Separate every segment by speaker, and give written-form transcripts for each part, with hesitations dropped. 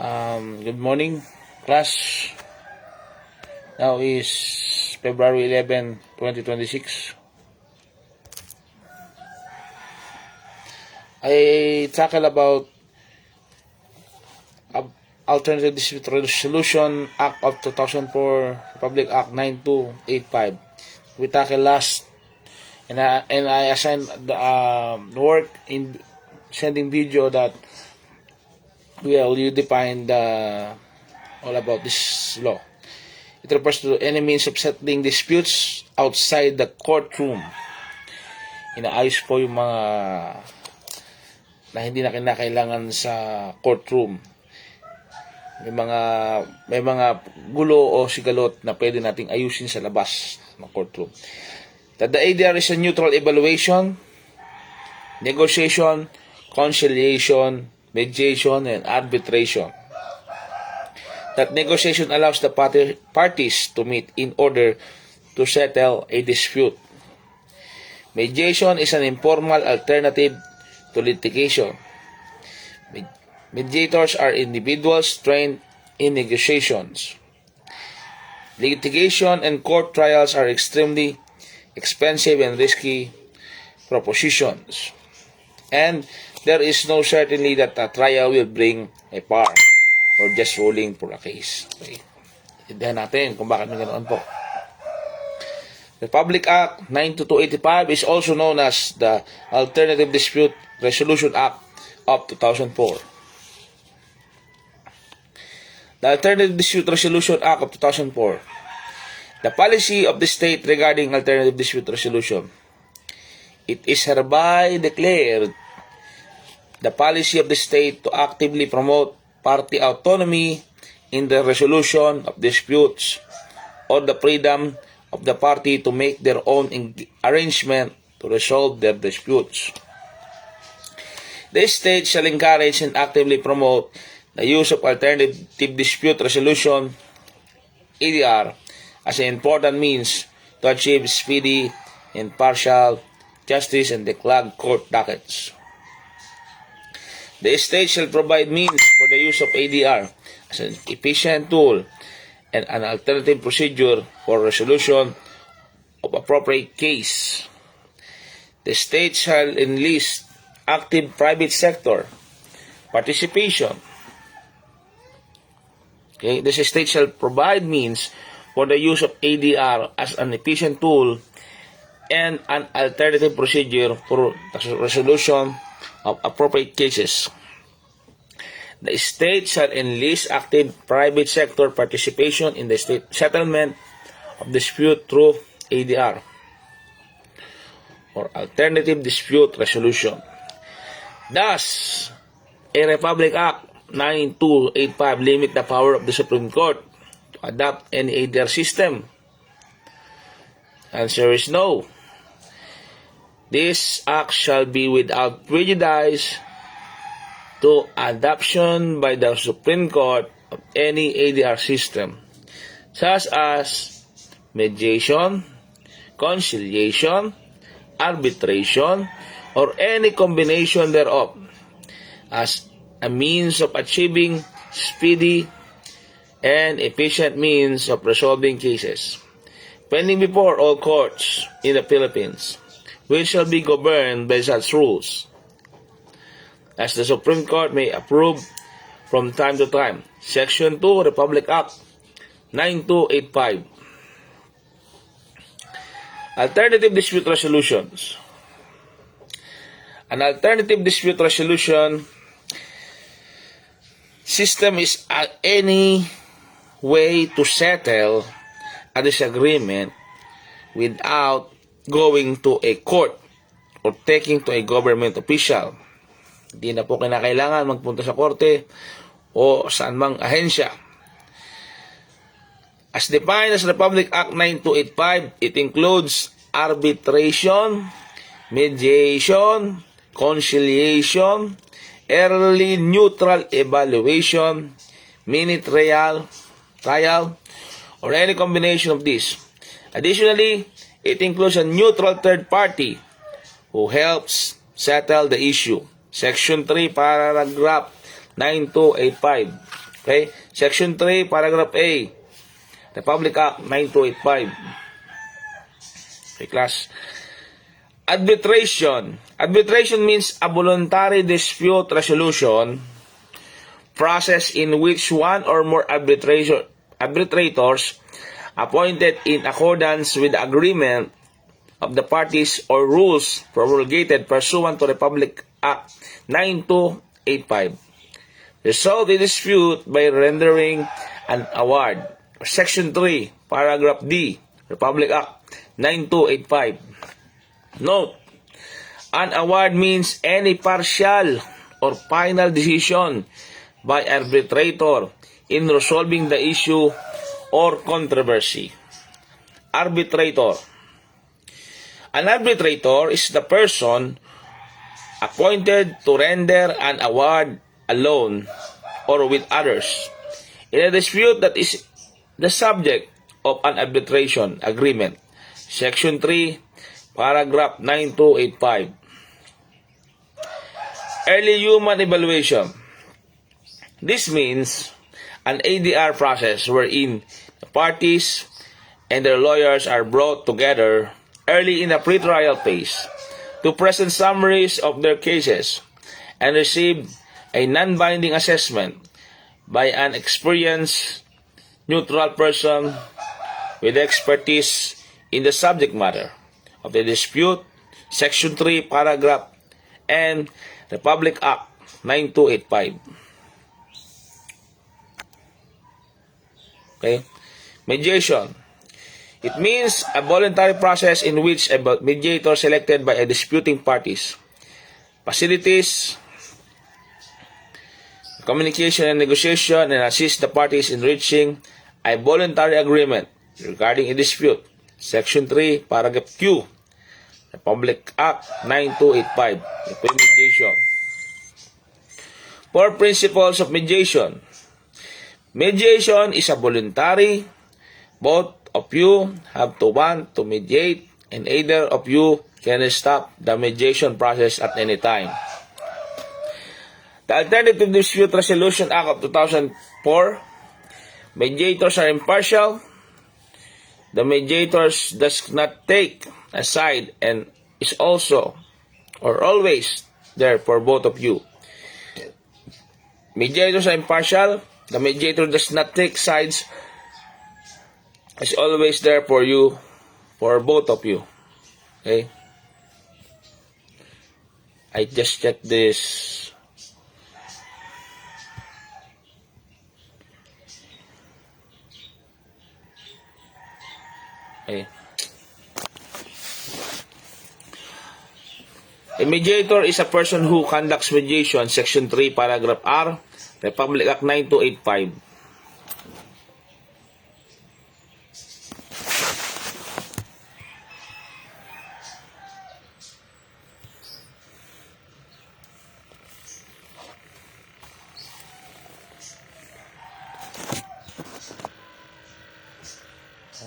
Speaker 1: Good morning, class. Now is February 11, 2026. I tackle about Alternative Dispute Resolution Act of 2004, Republic Act 9285. We tackle last, and I assigned the work in sending video that you define all about this law. It refers to any means of settling disputes outside the courtroom. Inaayos po yung mga na hindi na kinakailangan sa courtroom. May mga gulo o sigalot na pwede nating ayusin sa labas ng courtroom. That the ADR is a neutral evaluation, negotiation, conciliation, mediation, and arbitration. That negotiation allows the parties to meet in order to settle a dispute. Mediation is an informal alternative to litigation. Mediators are individuals trained in negotiations. Litigation and court trials are extremely expensive and risky propositions. And there is no certainty that a trial will bring a par or just ruling for a case. Okay. Intindihan natin kung bakit may ganoon po. Republic Act 92285 is also known as the Alternative Dispute Resolution Act of 2004. The Alternative Dispute Resolution Act of 2004. The policy of the state regarding alternative dispute resolution. It is hereby declared the policy of the state to actively promote party autonomy in the resolution of disputes or the freedom of the party to make their own arrangement to resolve their disputes. The state shall encourage and actively promote the use of alternative dispute resolution ADR as an important means to achieve speedy and impartial justice and the clogged court dockets. The state shall provide means for the use of ADR as an efficient tool and an alternative procedure for resolution of appropriate case. The state shall enlist active private sector participation. Okay, the state shall provide means for the use of ADR as an efficient tool and an alternative procedure for the resolution of appropriate cases. The state shall enlist active private sector participation in the state settlement of dispute through ADR or alternative dispute resolution. Thus, a Republic Act 9285 limit the power of the Supreme Court to adopt any ADR system. Answer is no. This act shall be without prejudice to adoption by the Supreme Court of any ADR system, such as mediation, conciliation, arbitration, or any combination thereof, as a means of achieving speedy and efficient means of resolving cases, pending before all courts in the Philippines, which shall be governed by such rules as the Supreme Court may approve from time to time. Section 2, Republic Act 9285. Alternative dispute resolutions. An alternative dispute resolution system is any way to settle a disagreement without going to a court or taking to a government official. Hindi na po kinakailangan magpunta sa korte o saan mang ahensya. As defined as Republic Act 9285, it includes arbitration, mediation, conciliation, early neutral evaluation, mini trial, or any combination of these. Additionally, it includes a neutral third party who helps settle the issue. Section 3, paragraph 9285 Okay? Section 3, paragraph A, Republic Act 9285. Okay, class. Arbitration. Arbitration means a voluntary dispute resolution process in which one or more arbitrators appointed in accordance with the agreement of the parties or rules promulgated pursuant to Republic Act 9285 resolve the dispute by rendering an award. Section 3, paragraph D, Republic Act 9285. Note, an award means any partial or final decision by arbitrator in resolving the issue or controversy. Arbitrator. An arbitrator is the person appointed to render an award alone or with others in a dispute that is the subject of an arbitration agreement. Section 3, paragraph 9285. Early human evaluation. This means an ADR process wherein the parties and their lawyers are brought together early in the pretrial phase to present summaries of their cases and receive a non-binding assessment by an experienced neutral person with expertise in the subject matter of the dispute. Section 3, paragraph N, Republic Act 9285. Okay? Mediation. It means a voluntary process in which a mediator selected by a disputing parties facilitates communication and negotiation and assist the parties in reaching a voluntary agreement regarding a dispute. Section 3, paragraph Q, Republic Act 9285. Ito yung mediation. 4 principles of mediation. Mediation is a voluntary. Both of you have to want to mediate, and either of you can stop the mediation process at any time. The Alternative Dispute Resolution Act of 2004, mediators are impartial. The mediators does not take a side and is also or always there for both of you. Mediators are impartial. The mediator does not take sides, is always there for you, for both of you. Okay? I just checked this. Okay. A mediator is a person who conducts mediation. Section 3, paragraph R, Republic Act 9285.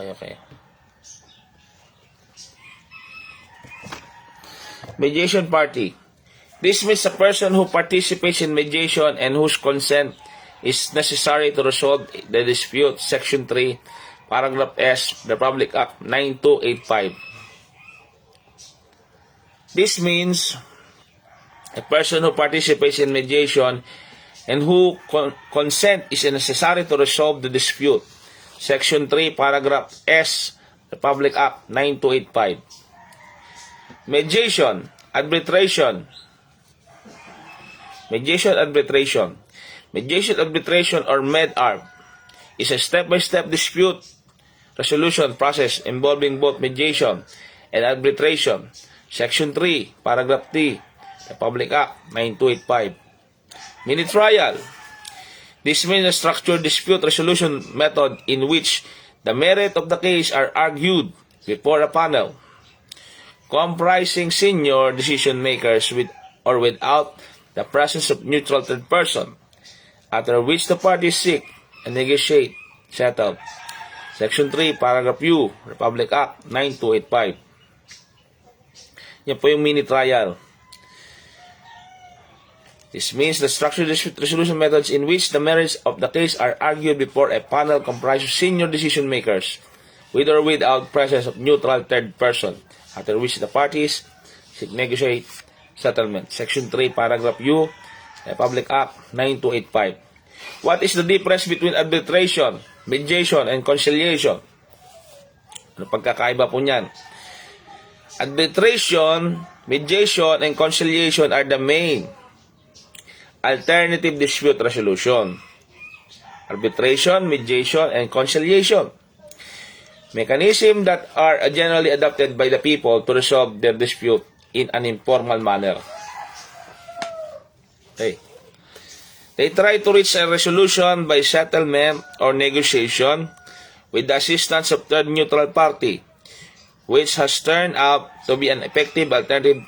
Speaker 1: Okay. Mediation party. This means a person who participates in mediation and whose consent is necessary to resolve the dispute. Section 3, paragraph S, Republic Act 9285. This means a person who participates in mediation and whose consent is necessary to resolve the dispute. Section 3, paragraph S, Republic Act 9285. Mediation, arbitration. Mediation, arbitration. Mediation, arbitration, or MED-ARB is a step-by-step dispute resolution process involving both mediation and arbitration. Section 3, paragraph T, Republic Act 9285. Mini trial. This means a structured dispute resolution method in which the merit of the case are argued before a panel comprising senior decision makers with or without the presence of neutral third person, after which the parties seek and negotiate settle. Section 3, paragraph U, Republic Act 9285. Yan po yung mini trial. This means the structured dispute resolution methods in which the merits of the case are argued before a panel comprised of senior decision makers, with or without presence of neutral third person, after which the parties seek negotiate settlement. Section 3, paragraph U, Republic Act 9285. What is the difference between arbitration, mediation, and conciliation? Ano pagkakaiba po niyan? Arbitration, mediation, and conciliation are the main alternative dispute resolution. Arbitration, mediation, and conciliation. Mechanisms that are generally adopted by the people to resolve their dispute in an informal manner. Okay. They try to reach a resolution by settlement or negotiation with the assistance of third neutral party, which has turned out to be an effective alternative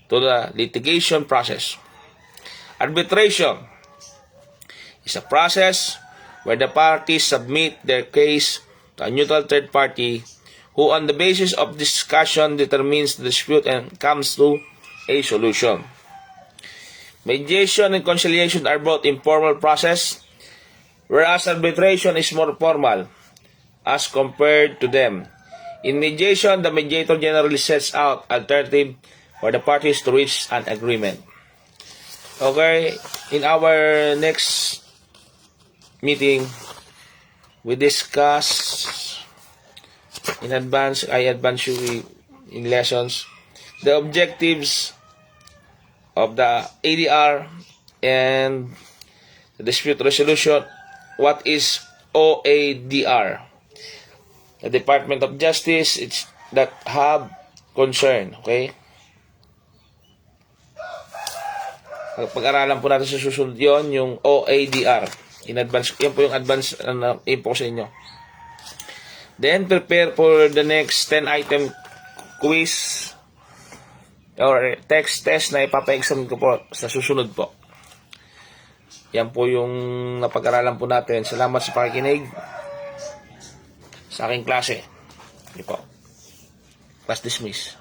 Speaker 1: to the litigation process. Arbitration is a process where the parties submit their case to a neutral third party who on the basis of discussion determines the dispute and comes to a solution. Mediation and conciliation are both informal process, whereas arbitration is more formal as compared to them. In mediation, the mediator generally sets out alternative for the parties to reach an agreement. Okay, in our next meeting, we discuss in advance, I advance you in lessons, the objectives of the ADR and the dispute resolution. What is OADR? The Department of Justice, it's that have concern, okay? Pag-aralan po natin sa susunod yon, yung OADR. In advance, yan po yung advance info sa inyo. Then, prepare for the next 10-item quiz or text test na ipapa-exam ko po sa susunod po. Yan po yung napag-aralan po natin. Salamat sa pakikinig sa aking klase. Hindi po. Class dismiss.